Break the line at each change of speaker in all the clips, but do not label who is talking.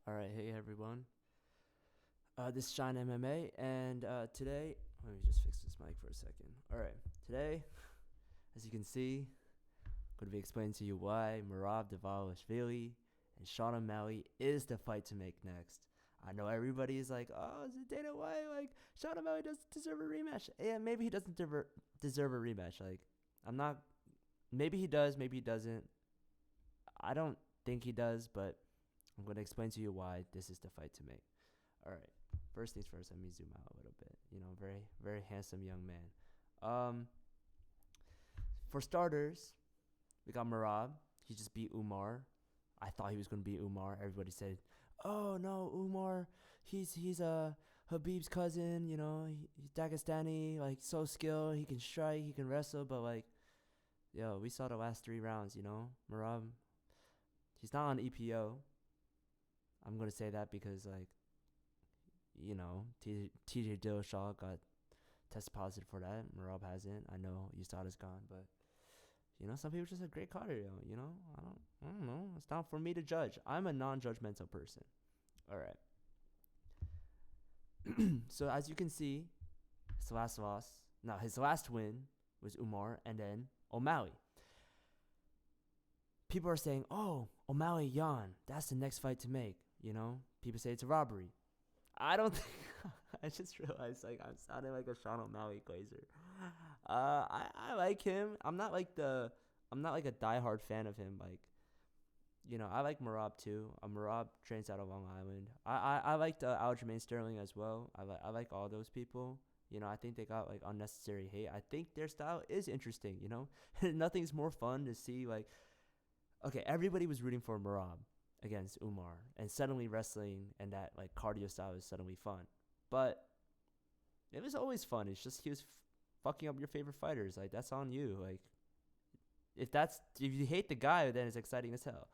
All right, hey everyone. This is Shine MMA, and today, let me just fix this mic for a second. All right, today, as you can see, I'm going to be explaining to you why Merab Dvalishvili and Sean O'Malley is the fight to make next. I know everybody is like, oh, is it Dana White? Like, Sean O'Malley doesn't deserve a rematch. Yeah, maybe he doesn't deserve a rematch. Like, I'm not, maybe he does, maybe he doesn't. I don't think he does, but I'm going to explain to you why this is the fight to make. All right. First things first, let me zoom out a little bit. Very, very handsome young man. For starters, we got Merab. He just beat Umar. I thought he was going to beat Umar. Everybody said, oh, no, Umar, he's Habib's cousin. He's Dagestani, like, so skilled. He can strike, he can wrestle. But, like, we saw the last 3 rounds, Merab, he's not on EPO. I'm going to say that because, like, TJ Dillashaw got tested positive for that. Merab hasn't. I know USADA's gone, but, some people just have great cardio, I don't know. It's not for me to judge. I'm a non-judgmental person. All right. So, as you can see, his last win was Umar and then O'Malley. People are saying, oh, O'Malley, Jan, that's the next fight to make. People say it's a robbery. I don't think. I just realized, like, I'm sounding like a Sean O'Malley glazer. I like him. I'm not like a diehard fan of him. Like, I like Merab too. Merab trains out of Long Island. I liked Aljamain Sterling as well. I like all those people. I think they got, like, unnecessary hate. I think their style is interesting. Nothing's more fun to see, like. Okay, everybody was rooting for Merab against Umar, and suddenly wrestling and that, like, cardio style is suddenly fun. But it was always fun. It's just he was fucking up your favorite fighters. Like, that's on you. Like, if you hate the guy, then it's exciting as hell.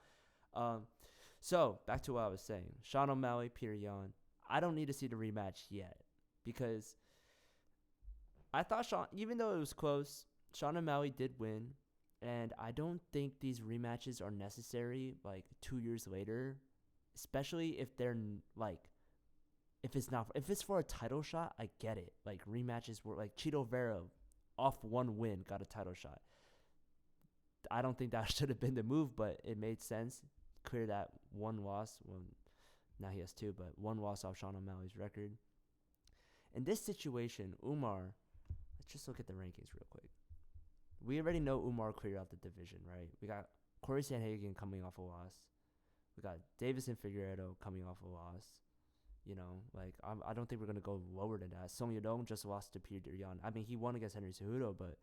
So back to what I was saying. Sean O'Malley, Peter Yan. I don't need to see the rematch yet because I thought even though it was close, Sean O'Malley did win. And I don't think these rematches are necessary, like, 2 years later, especially if they're, like, if it's for a title shot, I get it. Like, rematches were, like, Chito Vera off one win got a title shot. I don't think that should have been the move, but it made sense. Clear that one loss. Well, now he has 2, but 1 loss off Sean O'Malley's record. In this situation, Umar, let's just look at the rankings real quick. We already know Umar cleared out the division, right? We got Corey Sandhagen coming off a loss. We got Davison Figueiredo coming off a loss. I don't think we're going to go lower than that. Song Yadong just lost to Peter Yan. I mean, he won against Henry Cejudo, but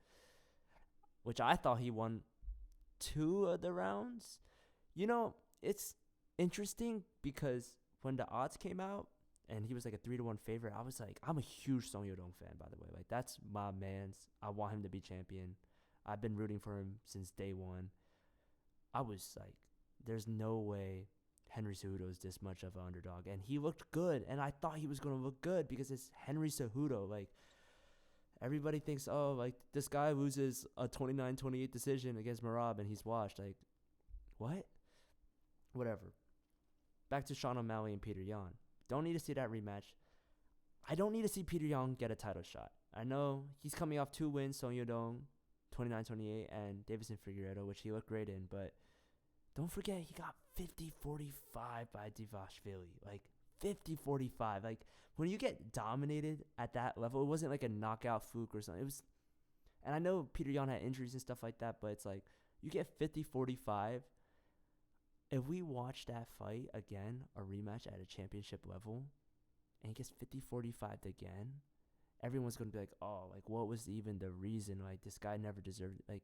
which I thought he won 2 of the rounds. It's interesting because when the odds came out and he was like a 3-1 favorite, I was like, I'm a huge Song Yadong fan, by the way. Like, that's my man's. I want him to be champion. I've been rooting for him since day one. I was like, there's no way Henry Cejudo is this much of an underdog. And he looked good. And I thought he was going to look good because it's Henry Cejudo. Like, everybody thinks, oh, like, this guy loses a 29-28 decision against Merab and he's washed. Like, what? Whatever. Back to Sean O'Malley and Peter Yan. Don't need to see that rematch. I don't need to see Peter Yan get a title shot. I know he's coming off 2 wins, Song Yadong, 29-28, and Davison Figueiredo, which he looked great in. But don't forget, he got 50-45 by Dvalishvili. Like, 50-45. Like, when you get dominated at that level, it wasn't like a knockout fluke or something. It was, and I know Peter Yan had injuries and stuff like that, but it's like, you get 50-45. If we watch that fight again, a rematch at a championship level, and he gets 50-45 again, everyone's going to be like, oh, like, what was even the reason? Like, this guy never deserved it. Like,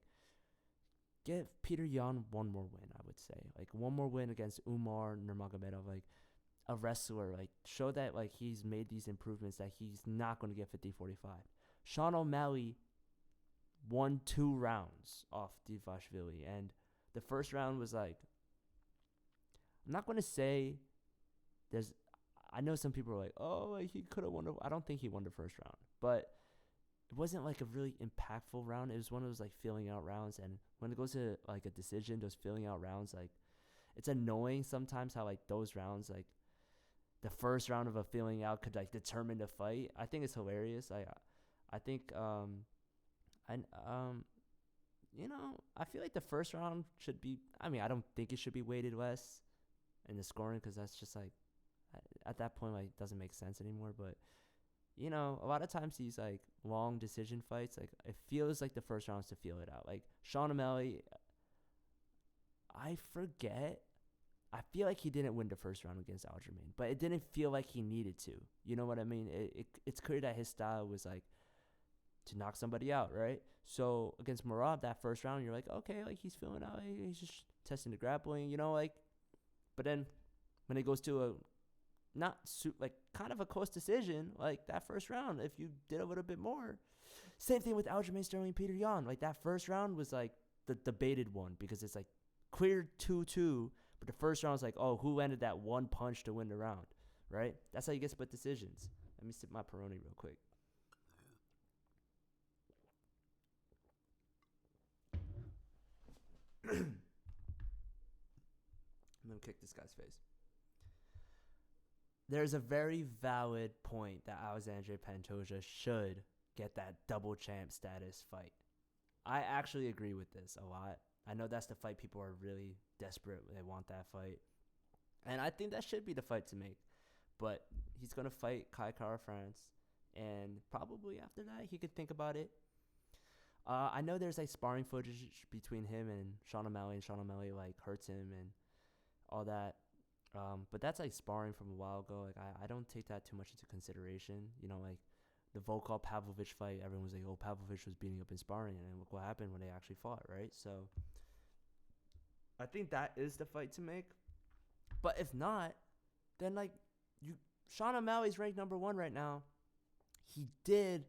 give Peter Yan 1 more win, I would say. Like, 1 more win against Umar Nurmagomedov, like, a wrestler. Like, show that, like, he's made these improvements, that he's not going to get 50-45. Sean O'Malley won 2 rounds off Dvalishvili, and the first round was, like, I'm not going to say I know some people are like, oh, like, he could have won. I don't think he won the first round. But it wasn't, like, a really impactful round. It was one of those, like, filling out rounds. And when it goes to, like, a decision, those filling out rounds, like, it's annoying sometimes how, like, those rounds, like, the first round of a feeling out could like determine the fight. I think it's hilarious. I think I I feel like the first round should be. I mean, I don't think it should be weighted less in the scoring because that's just like at that point like it doesn't make sense anymore. But a lot of times these like long decision fights, like it feels like the first round's to feel it out. Like Sean O'Malley, I forget. I feel like he didn't win the first round against Aljamain, but it didn't feel like he needed to. You know what I mean? It's clear that his style was like to knock somebody out, right? So against Merab, that first round, you're like, okay, like he's feeling out, he's just testing the grappling, like. But then when it goes to a like kind of a close decision, like that first round, if you did a little bit more, same thing with Aljamain Sterling, Peter Yan. Like that first round was like the debated one because it's like clear 2-2, but the first round was like, oh, who landed that one punch to win the round, right? That's how you get split decisions. Let me sip my Peroni real quick. I'm gonna kick this guy's face. There's a very valid point that Alexander Pantoja should get that double champ status fight. I actually agree with this a lot. I know that's the fight people are really desperate. They want that fight. And I think that should be the fight to make. But he's going to fight Kai Kara France. And probably after that, he could think about it. I know there's like sparring footage between him and Sean O'Malley. And Sean O'Malley like hurts him and all that. But that's like sparring from a while ago. Like I don't take that too much into consideration. Like the Volkov Pavlovich fight, everyone was like, oh, Pavlovich was beating up in sparring, and look what happened when they actually fought, right? So I think that is the fight to make. But if not, then like Sean O'Malley's ranked number 1 right now. He did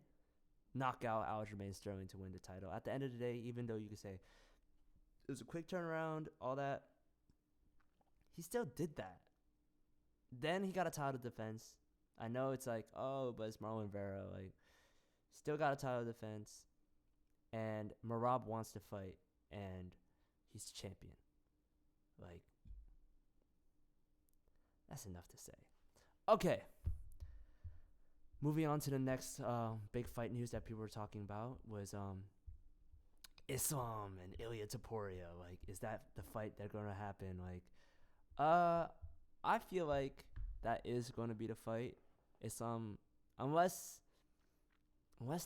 knock out Aljamain Sterling to win the title. At the end of the day, even though you could say it was a quick turnaround, all that, he still did that. Then he got a title defense. I know it's like, oh, but it's Marlon Vera. Like, still got a title defense. And Merab wants to fight. And he's champion. Like, that's enough to say. Okay. Moving on to the next big fight news that people were talking about was Islam and Ilia Topuria. Like, is that the fight that's going to happen? Like, I feel like that is going to be the fight. It's unless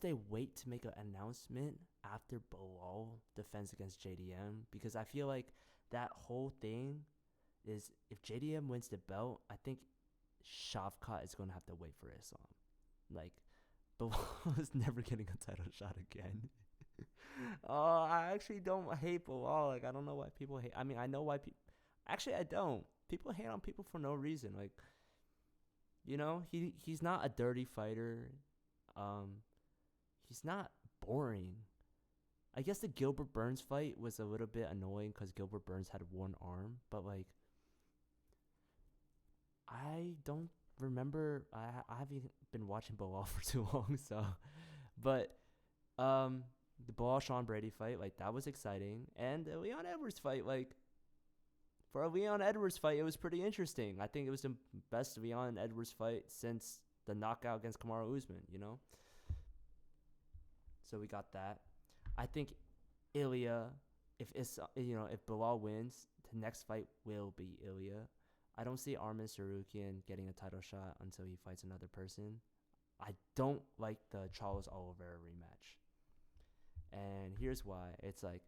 they wait to make an announcement after Bilal defends against JDM, because I feel like that whole thing is if JDM wins the belt, I think Shavkat is going to have to wait for Islam. Like, Bilal is never getting a title shot again. Oh, I actually don't hate Bilal. Like, I don't know why people hate. I mean, I know why people. Actually, I don't. People hate on people for no reason. Like, he's not a dirty fighter. He's not boring. I guess the Gilbert Burns fight was a little bit annoying because Gilbert Burns had one arm. But, like, I don't remember. I haven't been watching Bilal for too long. So, but the Bilal Sean Brady fight, like, that was exciting. And the Leon Edwards fight, like, for a Leon Edwards fight, it was pretty interesting. I think it was the best Leon Edwards fight since the knockout against Kamaru Usman, So we got that. I think Ilia, if Bilal wins, the next fight will be Ilia. I don't see Arman Tsarukyan getting a title shot until he fights another person. I don't like the Charles Oliveira rematch. And here's why. It's like,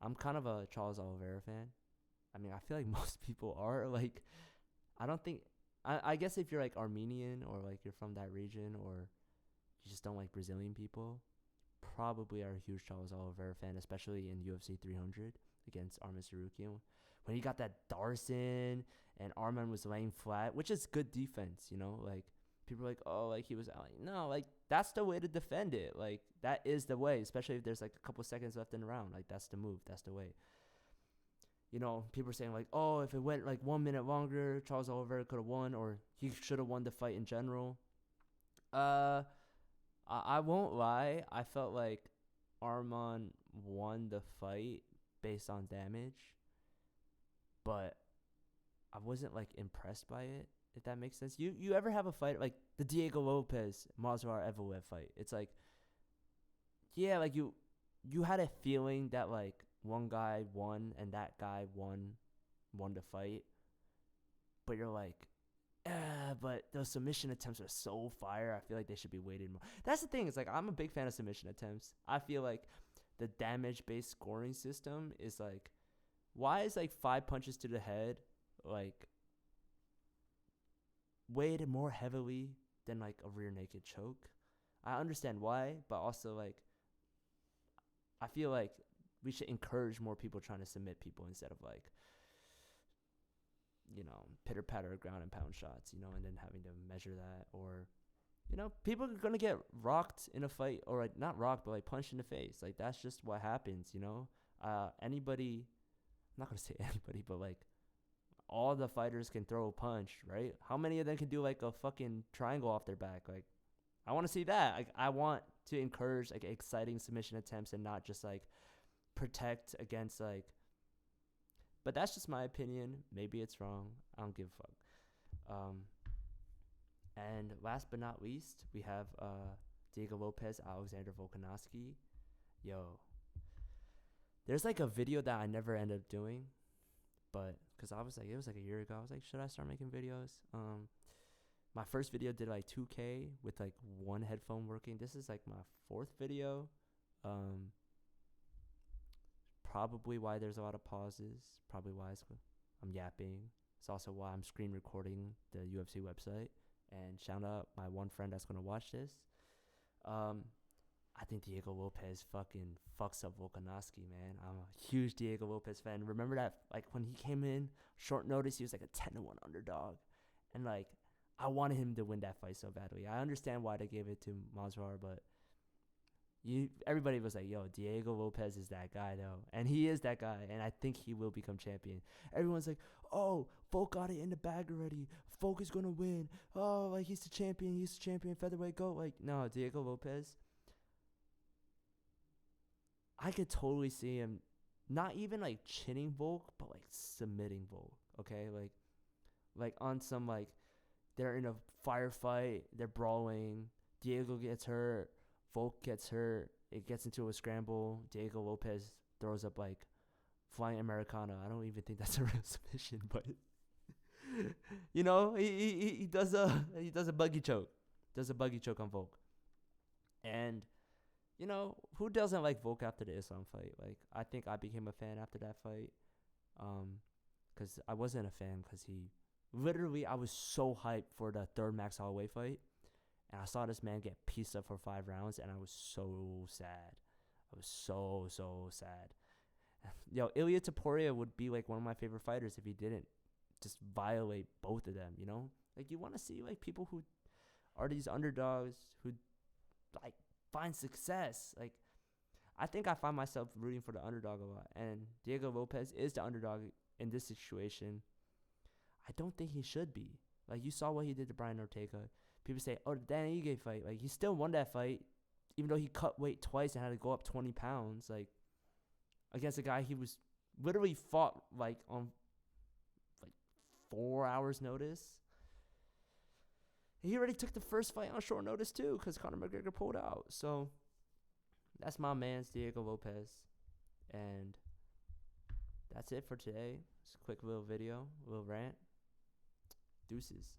I'm kind of a Charles Oliveira fan. I mean, I feel like most people are. Like, I don't think... I guess if you're, like, Armenian or, like, you're from that region or you just don't like Brazilian people, probably are a huge Charles Oliveira fan, especially in UFC 300 against Arman Tsarukyan. When he got that Darson and Arman was laying flat, which is good defense, Like, people are like, oh, like, he was out. Like, no, like, that's the way to defend it. Like, that is the way, especially if there's, like, a couple seconds left in the round. Like, that's the move. That's the way. People are saying, like, oh, if it went, like, 1 minute longer, Charles Oliveira could have won, or he should have won the fight in general. I won't lie. I felt like Arman won the fight based on damage, but I wasn't, like, impressed by it. if that makes sense. You ever have a fight like the Diego Lopes Movsar Evloev fight? It's like, yeah, like you had a feeling that like one guy won and that guy won the fight, but you're like, but those submission attempts are so fire. I feel like they should be weighted more. That's the thing. It's like I'm a big fan of submission attempts. I feel like the damage-based scoring system is like, why is like 5 punches to the head like weighted more heavily than like a rear naked choke? I understand why, but also like I feel like we should encourage more people trying to submit people instead of like, pitter patter ground and pound shots, and then having to measure that. Or, people are going to get rocked in a fight, or like not rocked, but like punched in the face. Like that's just what happens, anybody, I'm not going to say anybody, but like all the fighters can throw a punch, right? How many of them can do like a fucking triangle off their back? Like, I want to see that. Like, I want to encourage like exciting submission attempts and not just like protect against like. But that's just my opinion. Maybe it's wrong. I don't give a fuck. And last but not least, we have Diego Lopes, Alexander Volkanovski. Yo, there's like a video that I never ended up doing, but because it was like a year ago. I was like, should I start making videos? My first video did like 2K with like one headphone working. This is like my 4th video. Probably why there's a lot of pauses. Probably why I'm yapping. It's also why I'm screen recording the UFC website. And shout out my one friend that's going to watch this. I think Diego Lopes fucking fucks up Volkanovski, man. I'm a huge Diego Lopes fan. Remember that, like, when he came in, short notice, he was like a 10-1 underdog. And, like, I wanted him to win that fight so badly. I understand why they gave it to Masvidal, but everybody was like, yo, Diego Lopes is that guy, though. And he is that guy, and I think he will become champion. Everyone's like, oh, Volk got it in the bag already. Volk is going to win. Oh, like, he's the champion. Featherweight GOAT. Like, no, Diego Lopes, I could totally see him not even, like, chinning Volk, but, like, submitting Volk, okay? Like on some, like, they're in a firefight, they're brawling, Diego gets hurt, Volk gets hurt, it gets into a scramble, Diego Lopes throws up like flying Americana. I don't even think that's a real submission, but he does a buggy choke. Does a buggy choke on Volk. And who doesn't like Volk after the Islam fight? Like, I think I became a fan after that fight. Cuz I wasn't a fan cuz I was so hyped for the 3rd Max Holloway fight. And I saw this man get pieced up for 5 rounds, and I was so sad. I was so sad. Yo, Ilya Topuria would be like one of my favorite fighters if he didn't just violate both of them, Like, you want to see like people who are these underdogs who like find success. Like, I think I find myself rooting for the underdog a lot, and Diego Lopes is the underdog in this situation. I don't think he should be. Like, you saw what he did to Brian Ortega. People say, oh, the Dan Ige fight. Like, he still won that fight, even though he cut weight twice and had to go up 20 pounds. Like, against a guy he was literally fought, like, on, like, 4 hours notice. He already took the first fight on short notice, too, because Conor McGregor pulled out. So, that's my man's Diego Lopes. And that's it for today. Just a quick little video, a little rant. Deuces.